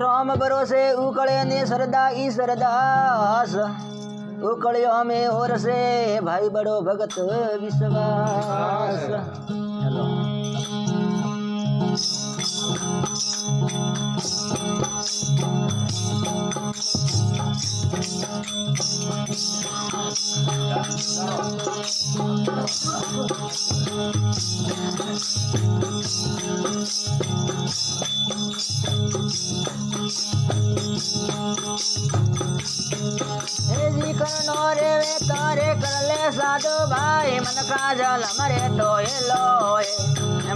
राम भरोसे उकड़े ने सरदा ई सरदास उकड़ियो में और से भाई बड़ो भगत विश्वास। हेलो जी करनो रे वे तारे कर ले साधु भाई मन का जल मरे तो लोए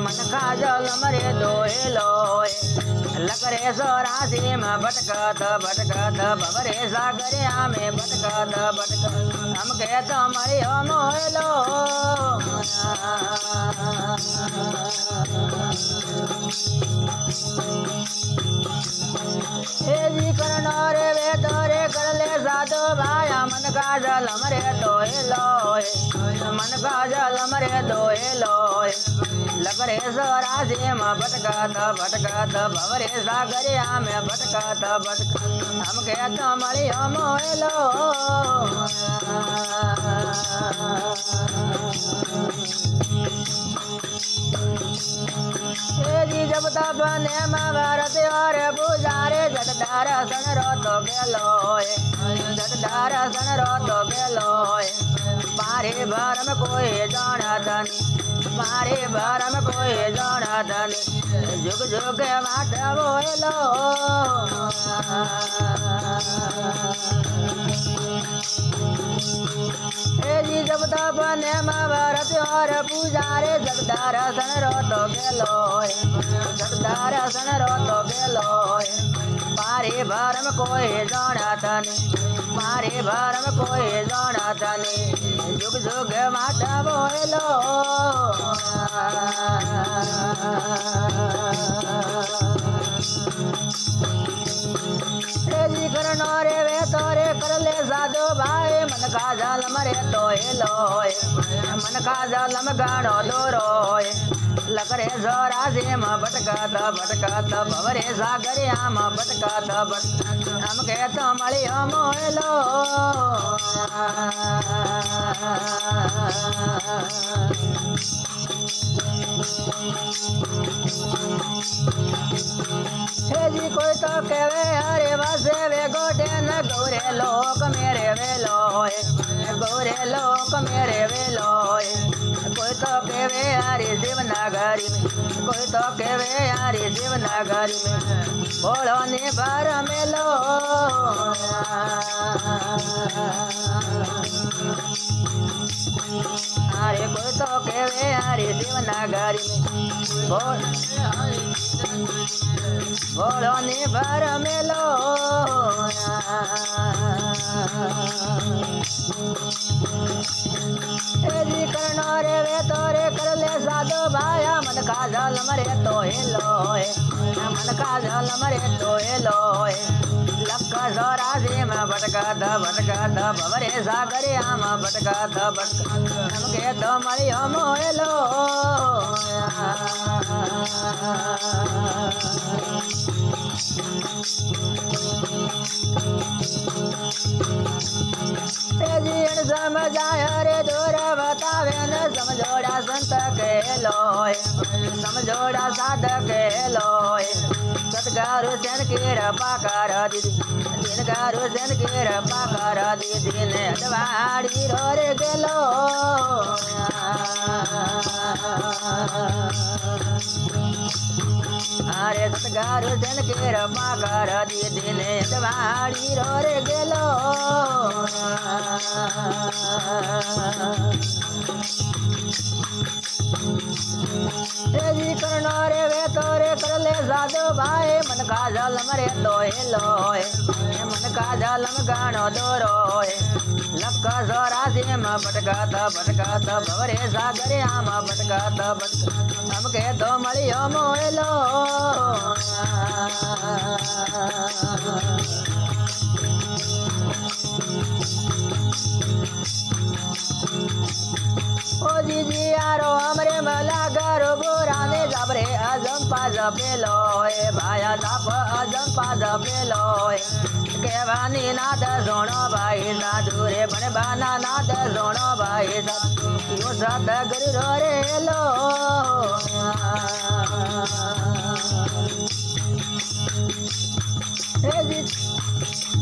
मन का जल मरे तो लोए लकरे सोरासी में भटकत भटकत बबरे सागरिया में भटकत भटकत हम के तो मरियो मोहलो हे जी करनो रे वे तारे कर ले साधु भाई मन का जल मरे तो लोए मन का जल मरे तो लोए लकरे सोरासी में भटकत भटकत बबरे सागरिया में भटकत भटकत हम के तो मरियो मोहलो जब तब ने महाभारत और पुजारे जटदार सन रो तो गेलोए जटदार सन रो तो गेलोए पारे भरम कोई जानत नहीं पारे भरम कोई जानत नहीं जुग जुग माट बोलो जी जब तब ने महाभारत और पुजारे जगदार सन रो तो गेलोए जगदार सन रो तो गेलोए पारे भरम कोई जानत नहीं पारे भरम कोई जानत नहीं जुग जुग माट बोलो जी करनो रे वे तोरे कर ले साधु भाई मन का जल मरे तो लोए मन का जल में गाड़ो दोरोए लकरे जोरासी में भटकत भटकत भवरे सागरिया में भटकत भटकत हम के तो मलियो मोहलो हे जी कोई तो कहवे हरे बसे वे गोटे न गौरे लोक मेरे वे लोए गौरे लोक मेरे वे लोए कोई तो कहवे हरे शिवनगरी में कोई तो कहवे हरे शिवनगरी में बोलो ने भर मेलो अरे कोई तो कहवे हरे शिवनगरी में बोलो ने भर मेलो जी करनो रे वे तोरे कर ले साधु भाया मन का जल मरे तो लोए मन का जल मरे तो लोए लक्का जोरासी में भटकत भटकत भवरे सागरिया में भटकत भटकत हम के तो मरियो मोहलो समझाय रे दूर बतावे न समझोड़ा संत के लोए समझोड़ा साध के लोए सतगारु सेन की रपा कर दीदी दिनगारु सेन की रपा कर दीदी ने अडवाड़ी रोर गेलो अरे सतगारु सेन की रपा कर दीदी ने अडवाड़ी रोर गेलो जी करनो रे वे तोरे कर ले साधु भाई मन का जल मरे तो लोए मन का जल में गानो दोरोए लक्का जोरासी में भटकत भटकत भवरे सागरिया में भटकत भटकत हम के तो मलियो मोहलो ओ जी यारो हमरे मला गरो बुराने जबरे अजम पाज पेलो એ ભાયા તાપ અજંપા જપેલો કહેવાની નાદ સોણો ભાઈ સાધુ રે ભણબાના નાદ સોણો ભાઈ સાધુ યો સતગુરુ રો રેલો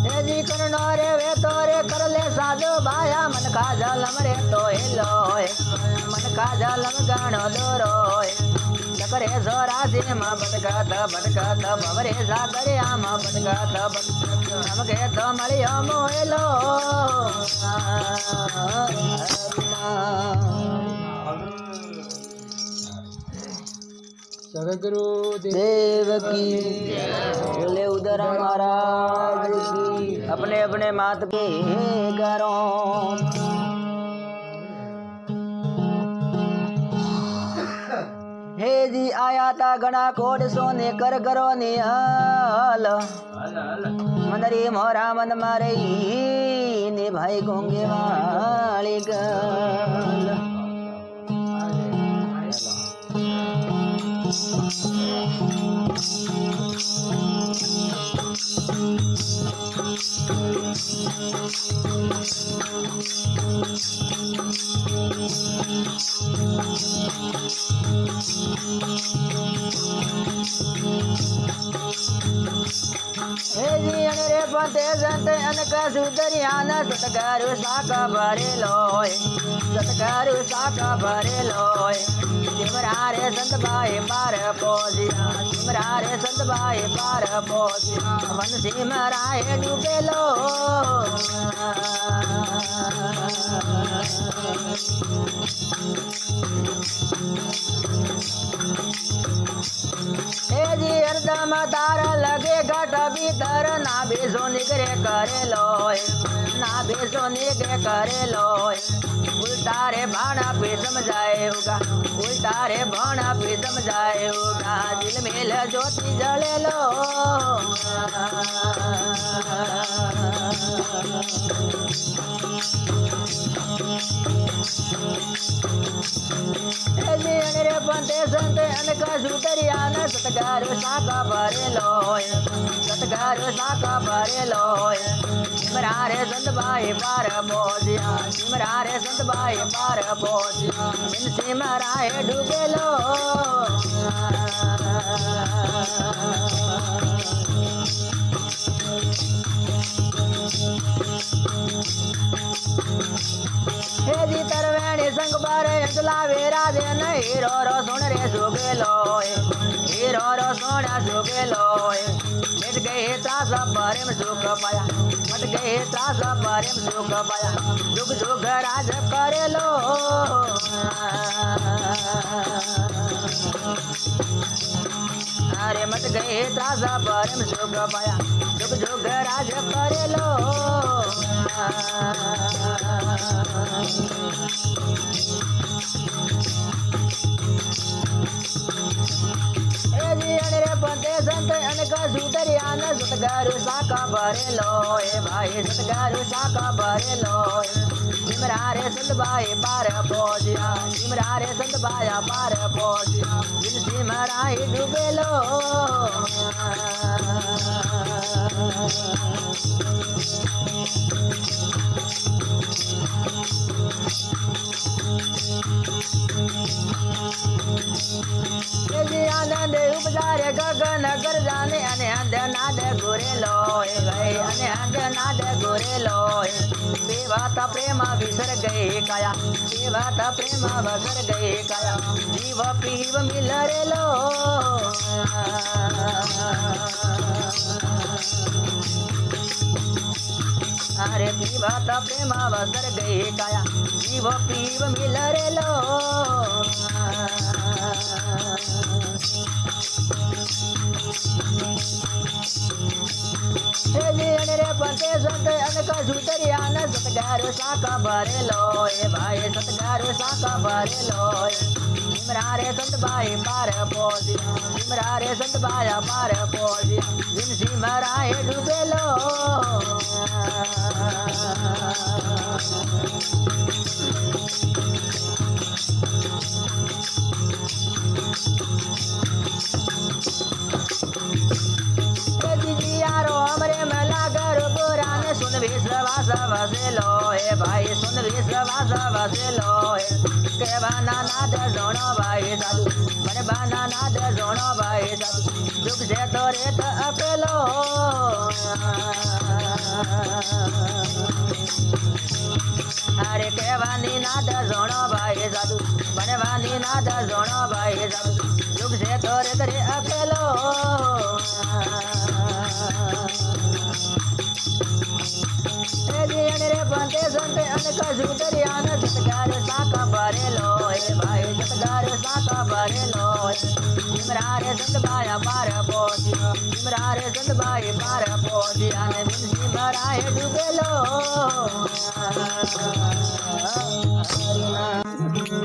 હેજી કરનો રે વે તો રે કર લે સાધુ ભાયા મન કા જલમ રે તો હેલો મન કા જલમ ગાણો દોરો કરે સોરાસી માં બટકાત બટકાત ભવરે સાગરે આમાં બટકાત બટકાત કે તો મળ્યો મોયલો સદગુરુ देव की बोले उधर महाराज की अपने अपने मात पे करो हे जी आया था घना कोड सोने कर करो निहाल मनरी मोरा मन मारे ने भाई गोंगे वाली गल रे पते जंते अनक सुदरियान सतगारु साका भरेलो सतगारु साका भरेलो सिमरा रे संत भाई पार पोजिया सिमरा रे संत भाई पार पोजिया मन सिमरा हे डूबेलो जी हरदम तार लगे घट भीतर ना बेसो निगरे करेलो ना बेसो निगरे करेलो उल्टा रे भाणा पे समझाएगा उल्टा रे भाणा पे समझाएगा दिल में ज्योति जलेलो रे पंते संते अनक सुतरियान सतगारु साका भरेलो सतगारु साका भरेलो सिमरा रे संत भाई पार पोजिया सिमरा रे संत भाई पार पोजिया बिन सिमरा हे डूबेलो हे जी तरवेणी संग बारे अंजलावे राधे न हीरो रो सुन रे सुगेलो हीरो रो सोना सुगेलो मिट गए त्रास भरे में सुख पाया मट गए त्रास भरे में सुख पाया जुग जुग राज करेलो अरे मट गए त्रास भरे में सुख पाया जुग जुग राज करेलो रे पंते संते अनक सुतरियान सतगारु साका भरेलो भाई सतगारु साका भरेलो सिमरा रे संत भाई पार पोजिया सिमरा रे संत भाई पार पोजिया बिन सिमरा ही डूबेलो आनंद उपजारे गगन कर जाने अने अंध नाद गोरेलो गए अने अंध नाद गोरेलो देवात प्रेम विसर गए काया देवात प्रेम विसर गए काया जीव पीव मिल रेलो अरे पीवत प्रेम वसर गए काया जीव पीव मिल रेलो रे पंते संत अनक सुतरियान सतगारु साका भरेलो भाई सतगारु साका भरेलो सिमरा रे संत भाई पार पोजिया सिमरा रे संत भाई पार पोजिया जिन सिमरा हे डूबेलो यारो हमरे मला घर पुराने सुन विश्वास वसेलो हे भाई सुन विश्वास वसेलो हे के बाना नाद जोणो भाई साधु मने बाना नाद जोणो भाई साधु दुख से तो रेत अकेलो अरे के बानी नाद जोणो भाई साधु मने बानी नाद जोणो भाई साधु दुख से तो रेत रे अकेलो रे बनते संते अनका जुदरियान जतगार साका भरेलो हे भाई जतगार साका भरेलो सिमरारे संत भाया पार पोसी सिमरारे संत भाई पार पोसी आने बिन सिमराए डूबेलो हरि नाम